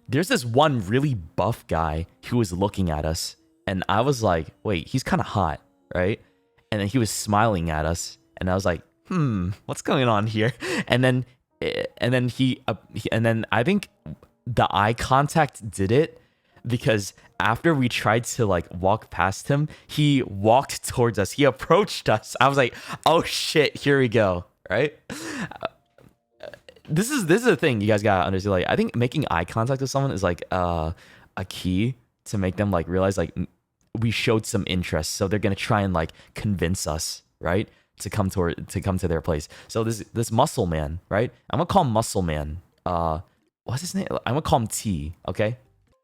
there's this one really buff guy who was looking at us, and I was like, wait, he's kind of hot, right? And then he was smiling at us, and I was like, what's going on here? And then and then I think the eye contact did it, because after we tried to like walk past him, he walked towards us. He approached us. I was like, oh shit, here we go, right? This is a thing you guys gotta understand. Like, I think making eye contact with someone is like a key to make them like realize like we showed some interest, so they're gonna try and like convince us, right, to come to their place. So this muscle man, right? I'm gonna call him Muscle Man. What's his name? I'm gonna call him T. Okay.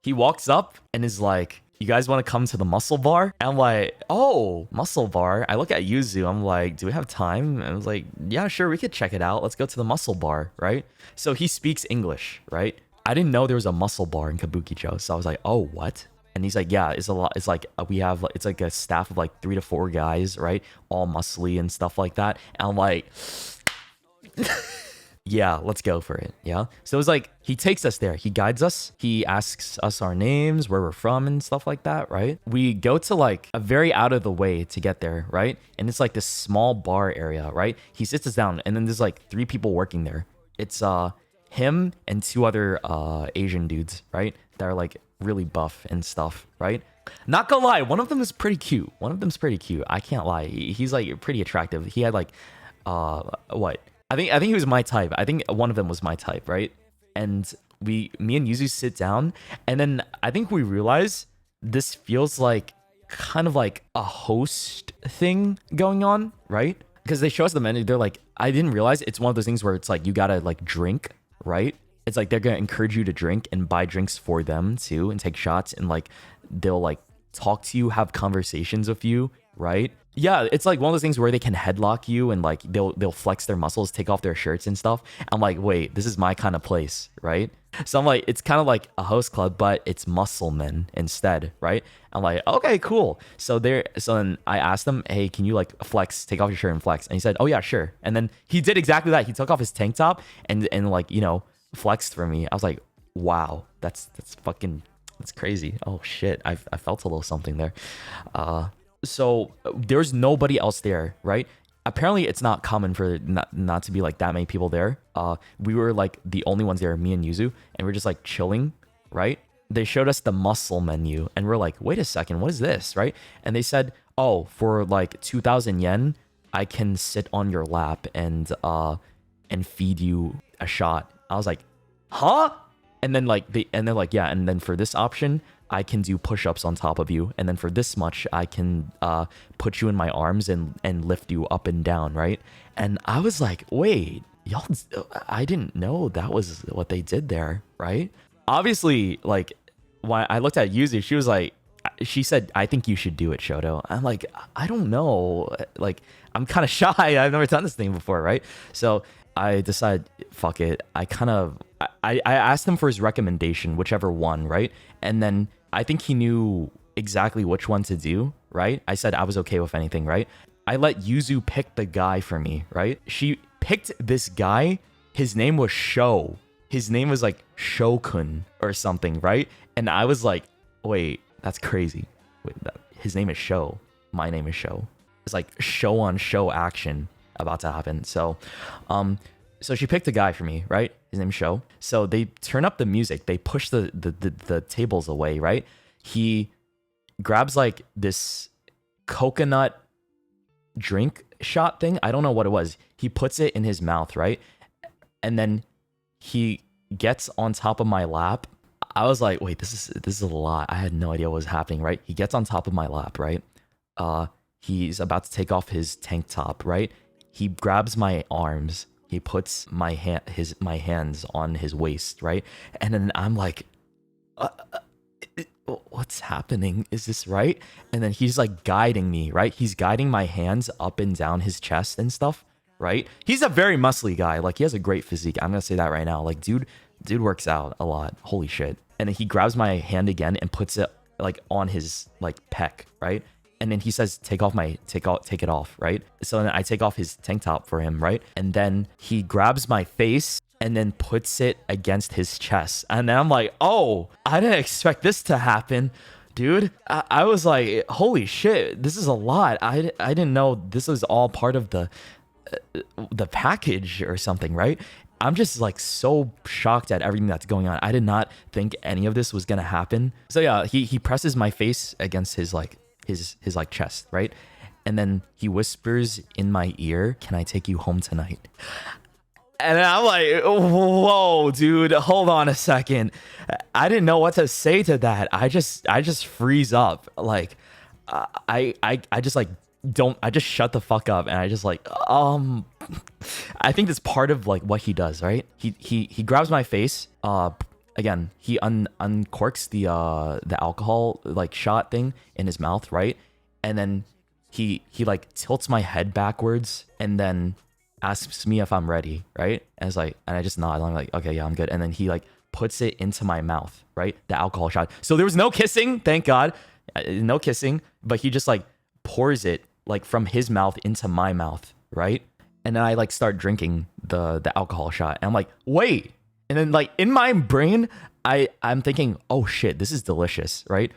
He walks up and is like, you guys want to come to the muscle bar? And I'm like, oh, muscle bar. I look at Yuzu. I'm like, do we have time? And I was like, yeah, sure. We could check it out. Let's go to the muscle bar, right? So he speaks English, right? I didn't know there was a muscle bar in Kabukicho. So I was like, oh, what? And he's like, yeah, it's a lot. It's like it's like a staff of like 3 to 4 guys, right? All muscly and stuff like that. And I'm like, yeah, let's go for it. Yeah. So it was like, he takes us there. He guides us. He asks us our names, where we're from and stuff like that, right? We go to like a very out of the way to get there, right? And it's like this small bar area, right? He sits us down, and then there's like 3 people working there. It's him and 2 other Asian dudes, right? That are like really buff and stuff, right? Not gonna lie, one of them is pretty cute. I can't lie. He's like pretty attractive. He had like what? I think he was my type. I think one of them was my type, right? And me and Yuzu sit down, and then I think we realize this feels like kind of like a host thing going on, right? Because they show us the menu. They're like, I didn't realize it's one of those things where it's like you gotta like drink, right? It's like they're gonna encourage you to drink and buy drinks for them too, and take shots, and like they'll like talk to you, have conversations with you, right? Yeah, it's like one of those things where they can headlock you, and like they'll flex their muscles, take off their shirts and stuff. I'm like, wait, this is my kind of place, right? So I'm like, it's kind of like a host club, but it's muscle men instead, right? I'm like, okay, cool. So then I asked him, hey, can you like flex, take off your shirt and flex? And he said, oh yeah, sure. And then he did exactly that. He took off his tank top and like, you know, flexed for me. I was like, wow, that's crazy. Oh shit, I felt a little something there. So there's nobody else there, right? Apparently it's not common for not to be like that many people there. We were like the only ones there, me and Yuzu, and we're just like chilling, right? They showed us the muscle menu, and we're like, wait a second, what is this, right? And they said, oh, for like 2,000 yen, I can sit on your lap and feed you a shot. I was like, huh? And then they're like, yeah, and then for this option, I can do push-ups on top of you, and then for this much, I can put you in my arms and lift you up and down, right? And I was like, wait, y'all, I didn't know that was what they did there, right? Obviously, like, when I looked at Yuzu, she said, I think you should do it, Shoto. I'm like, I don't know. Like, I'm kind of shy. I've never done this thing before, right? So I decided, fuck it. I asked him for his recommendation, whichever one, right? And then I think he knew exactly which one to do, right? I said I was okay with anything, right? I let Yuzu pick the guy for me, right? She picked this guy. His name was Sho. His name was like Shokun or something, right? And I was like, wait, that's crazy. Wait, his name is Sho. My name is Sho. It's like show on show action about to happen. So she picked a guy for me, right? His name's Sho. So they turn up the music. They push the tables away, right? He grabs like this coconut drink shot thing. I don't know what it was. He puts it in his mouth, right? And then he gets on top of my lap. I was like, wait, this is a lot. I had no idea what was happening, right? He gets on top of my lap, right? He's about to take off his tank top, right? He grabs my arms. He puts my hands on his waist, right? And then I'm like, what's happening? Is this right? And then he's like guiding me, right? He's guiding my hands up and down his chest and stuff, right? He's a very muscly guy. Like, he has a great physique. I'm gonna say that right now. Like, dude works out a lot. Holy shit. And then he grabs my hand again and puts it like on his like pec, right? And then he says, take it off, right? So then I take off his tank top for him, right? And then he grabs my face and then puts it against his chest. And then I'm like, oh, I didn't expect this to happen. Dude, I was like, holy shit, this is a lot. I didn't know this was all part of the package or something, right? I'm just like so shocked at everything that's going on. I did not think any of this was gonna happen. So yeah, he presses my face against his like chest, right? And then he whispers in my ear, "Can I take you home tonight?" And I'm like, whoa, dude, hold on a second. I didn't know what to say to that. I just freeze up. Like, I just like I just shut the fuck up, and I just like, I think that's part of like what he does, right? He grabs my face. Again, he uncorks the alcohol like shot thing in his mouth, right? And then he like tilts my head backwards, and then asks me if I'm ready, right? And I just nod. I'm like, okay, yeah, I'm good. And then he like puts it into my mouth, right? The alcohol shot. So there was no kissing, thank God, no kissing. But he just like pours it like from his mouth into my mouth, right? And then I like start drinking the alcohol shot. And I'm like, wait. And then like in my brain, I'm thinking, oh shit, this is delicious, right?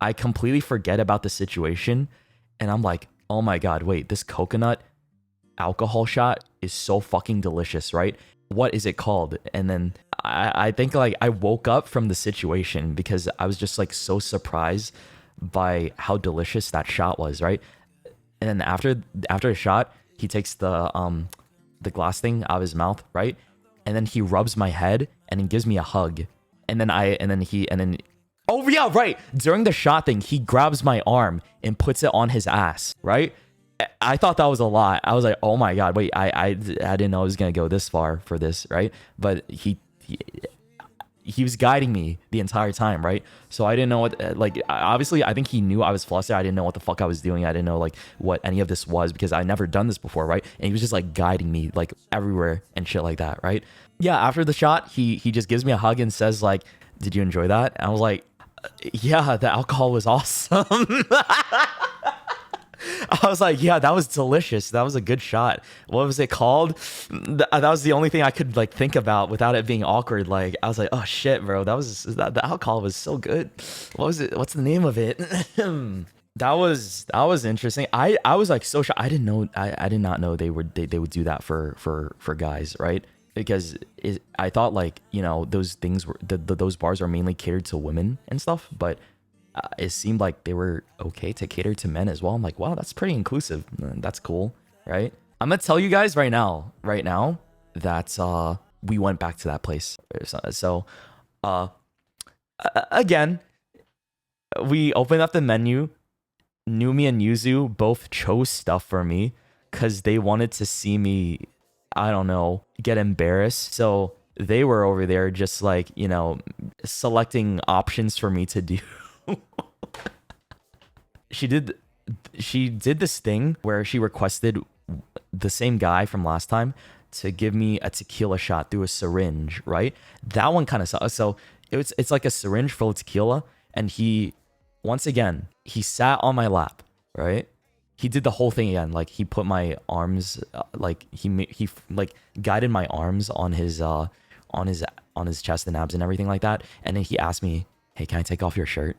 I completely forget about the situation, and I'm like, oh my God, wait, this coconut alcohol shot is so fucking delicious, right? What is it called? And then I think like I woke up from the situation because I was just like so surprised by how delicious that shot was, right? And then after a shot, he takes the glass thing out of his mouth, right? And then he rubs my head and he gives me a hug. And then oh yeah, right. During the shot thing, he grabs my arm and puts it on his ass, right? I thought that was a lot. I was like, oh my God, wait, I didn't know I was gonna go this far for this, right? But he was guiding me the entire time, right? So I didn't know what, like, obviously I think he knew I was flustered. I didn't know what the fuck I was doing. I didn't know like what any of this was because I never done this before, right? And he was just like guiding me like everywhere and shit like that, right? Yeah, after the shot, he just gives me a hug and says like, did you enjoy that? And I was like, yeah, the alcohol was awesome. I was like, yeah, that was delicious. That was a good shot. What was it called? That was the only thing I could like think about without it being awkward. Like I was like, oh shit, bro, the alcohol was so good. What was it? What's the name of it? That was interesting. I was like so shocked. I didn't know. I did not know they would do that for guys, right? Because I thought like, you know, those things were those bars are mainly catered to women and stuff, but it seemed like they were okay to cater to men as well. I'm like, wow, that's pretty inclusive. That's cool, right? I'm gonna tell you guys right now that we went back to that place. So again, we opened up the menu. Numi and Yuzu both chose stuff for me because they wanted to see me, I don't know, get embarrassed. So they were over there just like, you know, selecting options for me to do. She did this thing where she requested the same guy from last time to give me a tequila shot through a syringe, right? That one kind of sucks. So it's like a syringe full of tequila, and he sat on my lap, right? He did the whole thing again. Like he put my arms, like he like guided my arms on his chest and abs and everything like that. And then he asked me, "Hey, can I take off your shirt?"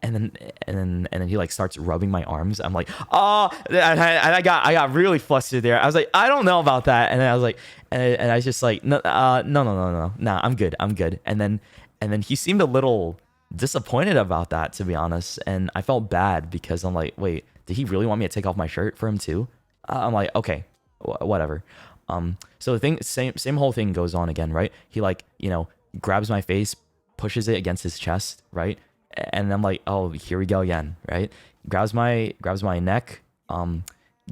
And then he like starts rubbing my arms. I'm like, oh, and I got really flustered there. I was like, I don't know about that. And then I was like, and I was just like, no, nah, I'm good. And then he seemed a little disappointed about that, to be honest. And I felt bad because I'm like, wait, did he really want me to take off my shirt for him too? I'm like, okay, whatever. So the thing, same whole thing goes on again, right? He like, you know, grabs my face, pushes it against his chest, right? And I'm like, oh, here we go again, right? Grabs my neck,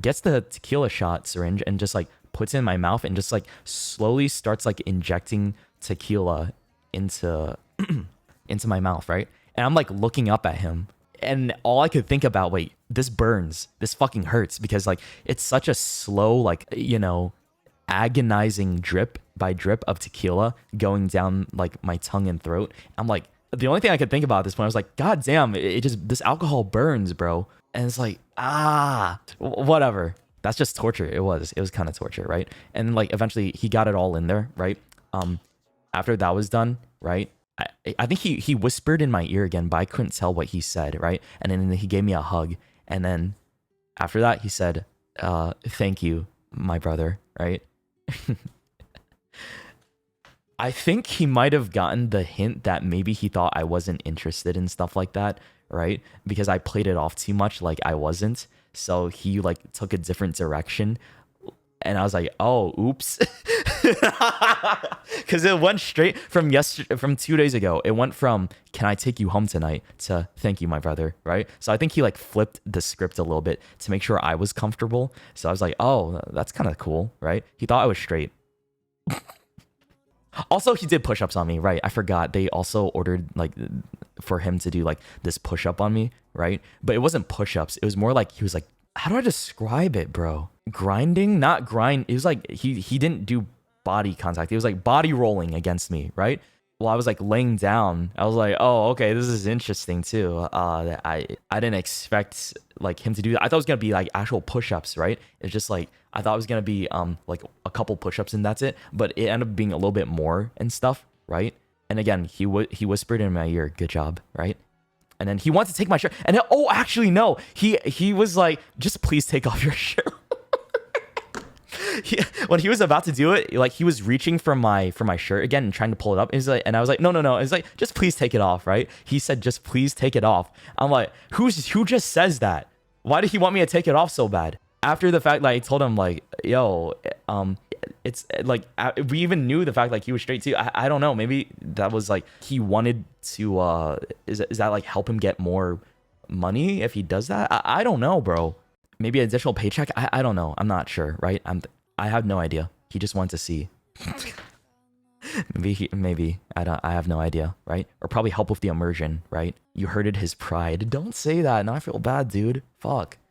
gets the tequila shot syringe and just like puts it in my mouth and just like slowly starts like injecting tequila into into my mouth, right? And I'm like looking up at him, and all I could think about, wait, this burns, this fucking hurts, because like it's such a slow, like, you know, agonizing drip by drip of tequila going down like my tongue and throat. I'm like, the only thing I could think about at this point, I was like, God damn, it just, this alcohol burns, bro. And it's like, whatever. That's just torture. It was kind of torture, right? And like eventually he got it all in there, right? After that was done, right? I think he whispered in my ear again, but I couldn't tell what he said, right? And then he gave me a hug, and then after that he said, "Thank you, my brother," right? I think he might have gotten the hint that maybe he thought I wasn't interested in stuff like that, right? Because I played it off too much like I wasn't. So he like took a different direction. And I was like, oh, oops. Because it went straight from from 2 days ago. It went from, can I take you home tonight, to thank you, my brother, right? So I think he like flipped the script a little bit to make sure I was comfortable. So I was like, oh, that's kind of cool, right? He thought I was straight. Also, he did push-ups on me, right? I forgot. They also ordered like for him to do like this push-up on me, right? But it wasn't push-ups. It was more like he was like, how do I describe it, bro? Grinding? Not grind. It was like he didn't do body contact. It was like body rolling against me, right? While I was like laying down, I was like, oh, okay, this is interesting too. I didn't expect like him to do that. I thought it was gonna be like actual push-ups, right? It's just like I thought it was gonna be like a couple push-ups and that's it. But it ended up being a little bit more and stuff, right? And again, he whispered in my ear, "Good job," right? And then he wanted to take my shirt. And then, oh, actually, no. He was like, just please take off your shirt. When he was about to do it, like he was reaching for my shirt again and trying to pull it up. And I was like, no. It's like, just please take it off, right? He said, just please take it off. I'm like, who just says that? Why did he want me to take it off so bad? After the fact, like I told him, like, yo, it's like we even knew the fact like he was straight too. I don't know. Maybe that was like he wanted to. Is that like help him get more money if he does that? I don't know, bro. Maybe an additional paycheck. I don't know. I'm not sure. Right. I have no idea. He just wanted to see. maybe I have no idea. Right. Or probably help with the immersion. Right. You hurted his pride. Don't say that. Now I feel bad, dude. Fuck.